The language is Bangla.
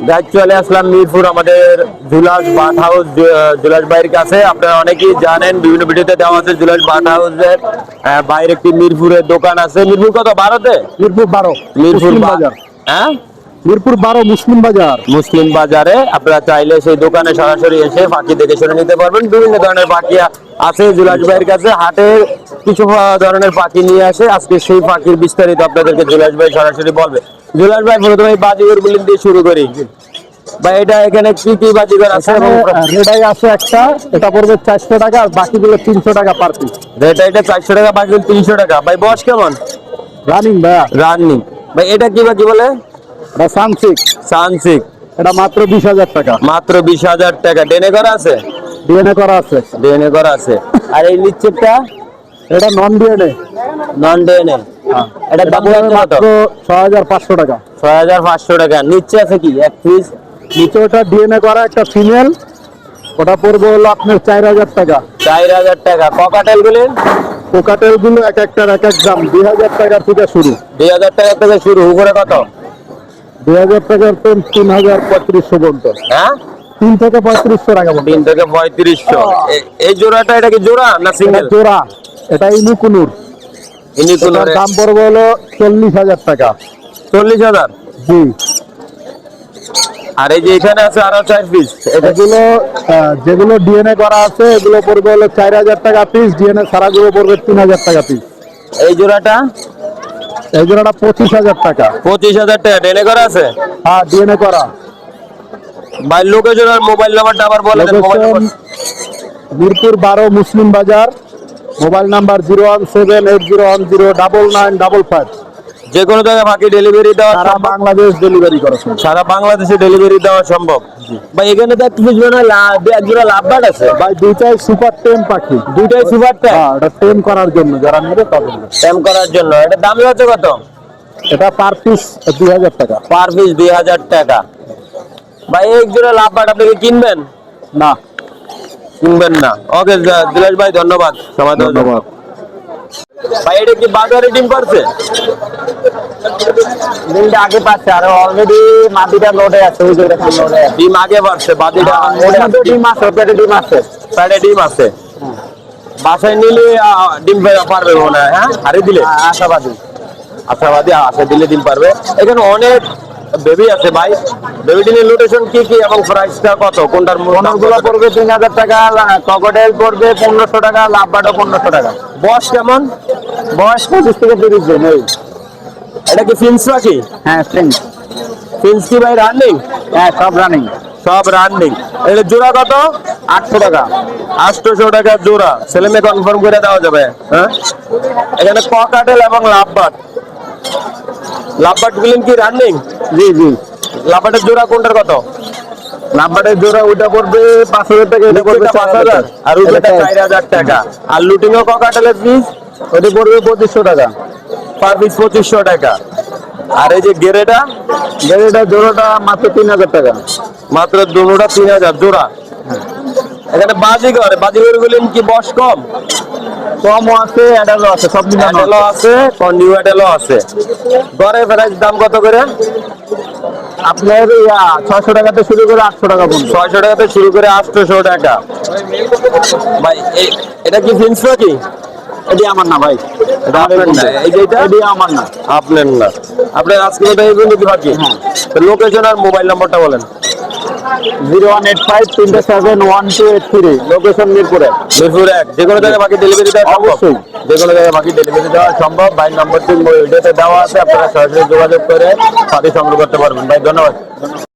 গাইড চলে আসলাম মিরপুর আমাদের জুলাস বার্ড হাউস। জুলাস ভাইয়ের কাছে আপনারা অনেকেই জানেন, বিভিন্ন ভিডিওতে দেওয়া আছে। জুলাস বার্ড হাউসের বাইরে একটি মিরপুরের দোকান আছে। মিরপুর কত? 12-তে? মিরপুর 12 মিরপুর মুসলিম বাজার। হ্যাঁ, মিরপুর 12 মুসলিম বাজার। মুসলিম বাজারে আপনারা চাইলে সেই দোকানে সরাসরি এসে পাখি দেখে শুনে নিতে পারবেন। বিভিন্ন ধরনের পাখি আছে জুলাস ভাইয়ের কাছে। হাটে কিছু ধরনের পাখি নিয়ে আসে। আজকে সেই পাখির বিস্তারিত আপনাদেরকে জুলাস ভাই সরাসরি বলবে। জুলাস ভাই, প্রথমে এই বাজিগর গুলি দিয়ে শুরু করি ভাই। এটা এখানে কি কি বাজিগর আছে? রেডাই আছে একটা, এটা পড়বে 400 টাকা, আর বাকিগুলো 300 টাকা পার পিস। এটা 400 টাকা, বাকিগুলো 300 টাকা। ভাই বয়স কেমন? রানিং ভাইয়া। রানিং। ভাই এটা কি বাকি বলে? বা সানসিক। সানসিক। এটা মাত্র 20,000 টাকা। মাত্র 20,000 টাকা। ডেনে করা আছে? ডিএনএ করা আছে। ডিএনএ করা আছে। আর এই নিচেরটা? এটা নন ডিএনএ। Non DNA. এটা দাম মাত্র 6,500 টাকা। 6,500 টাকা। নিচে আছে কি এক পিস? নিচে ওটা ডিএনএ করা একটা ফিমেল, ওটা পড়বে হলো আপনার 4,000 টাকা। 4,000 টাকা। ককাটেল গুলি? কোকাটেল গুলো এক একটার এক এক দাম। 2,000 টাকা থেকে শুরু। 2,000 টাকা থেকে শুরু। উপরে কত? 2,000 টাকার তো 3,3500 পর্যন্ত। হ্যাঁ, 3 থেকে 3500 টাকা পর্যন্ত। 3 থেকে 3500। এই জোড়াটা, এটা কি জোড়া না সিঙ্গেল? জোড়া। এটা ইনুকুনুর। ইনিকুনুর দাম পড়বে হলো 40,000 টাকা। 40,000। জি। আর এই যে এখানে আছে আরো 4 পিস, এগুলো যেগুলো ডিএনএ করা আছে এগুলো পড়বে হলো 4,000 টাকা পিস। ডিএনএ ছাড়াগুলো পড়বে 3,000 টাকা পিস। এই জোড়াটা? এই জোড়াটা 25,000 টাকা। 25,000 টাকা। ডেনে করা আছে? হ্যাঁ, ডিএনএ করা। ভাই লোকেশন আর মোবাইল নাম্বারটা আবার বলে দেন। Mobile number? Mirpur 12 Muslim Bazar. Mobile number 01780109955। যে কোনো জায়গায় বাকি ডেলিভারি দেওয়া সারা বাংলাদেশ ডেলিভারি করা সম্ভব। সারা বাংলাদেশে ডেলিভারি দেওয়া সম্ভব। ভাই এখানে তো একটু এক জোড়া লাভবার্ড আছে ভাই, দুইটাই সুপার টেম পাখি। দুইটাই সুপার টেম। হ্যাঁ, এটা টেম করার জন্য যারা নেবে তাদের। টেম করার জন্য। এটা দাম হচ্ছে কত? এটা পার পিস 2,000 টাকা। পার পিস 2,000 টাকা। ভাই এক জোড়া লাভবার্ড আপনি কি কিনবেন? না, কিনবেন না। ওকে দিলেশ ভাই, ধন্যবাদ সময় দেওয়ার জন্য। ধন্যবাদ। ভাই এটা কি বাজারে ডিম পারছে? ডিমটা আগে পাচ্ছে, আর অলরেডি মাটিটা লোডে আছে। ওই যে দেখুন লোডে আছে। ডিম আগে পারছে, বাদিটা ডিম আছে, পেটে ডিম আছে। প্যাডে ডিম আছে। বাসায় নিলে ডিম পারবে মনে হয়। হ্যাঁ, হারে দিলে আশাবাদী। আশাবাদী। আশা দিলে ডিম পারবে। এখানে অনেক বেবি আছে ভাই। বেবি ডিমের লোটেশন কি কি এবং প্রাইসটা কত? কোনটার গুলো পড়বে 3,000 টাকা, ক্রোকোডাইল পড়বে 1,500 টাকা, লাভবার্ডও 1,500 টাকা। বয়স কেমন? বয়স 25 থেকে 30 দিন। এটা কি ফিন্স পাখি? হ্যাঁ, ফ্রেন্ড। ফিন্স কি ভাই রানিং? হ্যাঁ, সব রানিং। সব রানিং। এটা জোড়া কত? 800 টাকা। 800 টাকা জোড়া। ছেলে মেয়ে কনফার্ম করে দেওয়া যাবে। হ্যাঁ, এখানে ককাটেল এবং লাভবার্ড। লাভবার্ড গুলো কি রানিং? জি জি। লাভবার্ডের জোড়া কোনটার কত? লাভবার্ডের জোড়া ওইটা পড়বে 5,000 টাকা, এটা পড়বে 5,000 আর ওইটা 4,000 টাকা। আর লুটিং ও ককাটেলের পিস ওটা পড়বে 2,500 টাকা। পার পিস 2,500 টাকা। আর এই যে গেরেটা? এটা জোড়াটা মাত্র 3,000 টাকা। মাত্র দুটোটা 3,000 জোড়া। এখানে বাজিগর গুলি কি বয়স কম? কমও আছে, অ্যাডালও আছে, সব মিলানো অ্যাডেলও আছে, নিউ অ্যাডেলও আছে। গড়ে প্রাইস দাম কত করে? আপনার 600 টাকাতে শুরু করে 800 টাকা পর্যন্ত। 600 টাকাতে শুরু করে 800 টাকা। ভাই এটা কি ফিন্স নাকি? এটি আমার না ভাই, এটা আপনার না? এই যে এটা এটি আমার না। আপনার না। আপনার আজকে এটা এই বন্ধু বাকি। লোকেশন আর মোবাইল নাম্বারটা বলেন। 018537128 লোকেশন মিরপুরে। মিরপুর 1। যে কোনো জায়গায় বাকি ডেলিভারি দেওয়া অবশ্যই। যে কোনো জায়গায় বাকি ডেলিভারি দেওয়া সম্ভব। ভাই নম্বরটি ভিডিওতে দেওয়া আছে, আপনারা সরাসরি যোগাযোগ করে সাথে সংগ্রহ করতে পারবেন। ভাই ধন্যবাদ।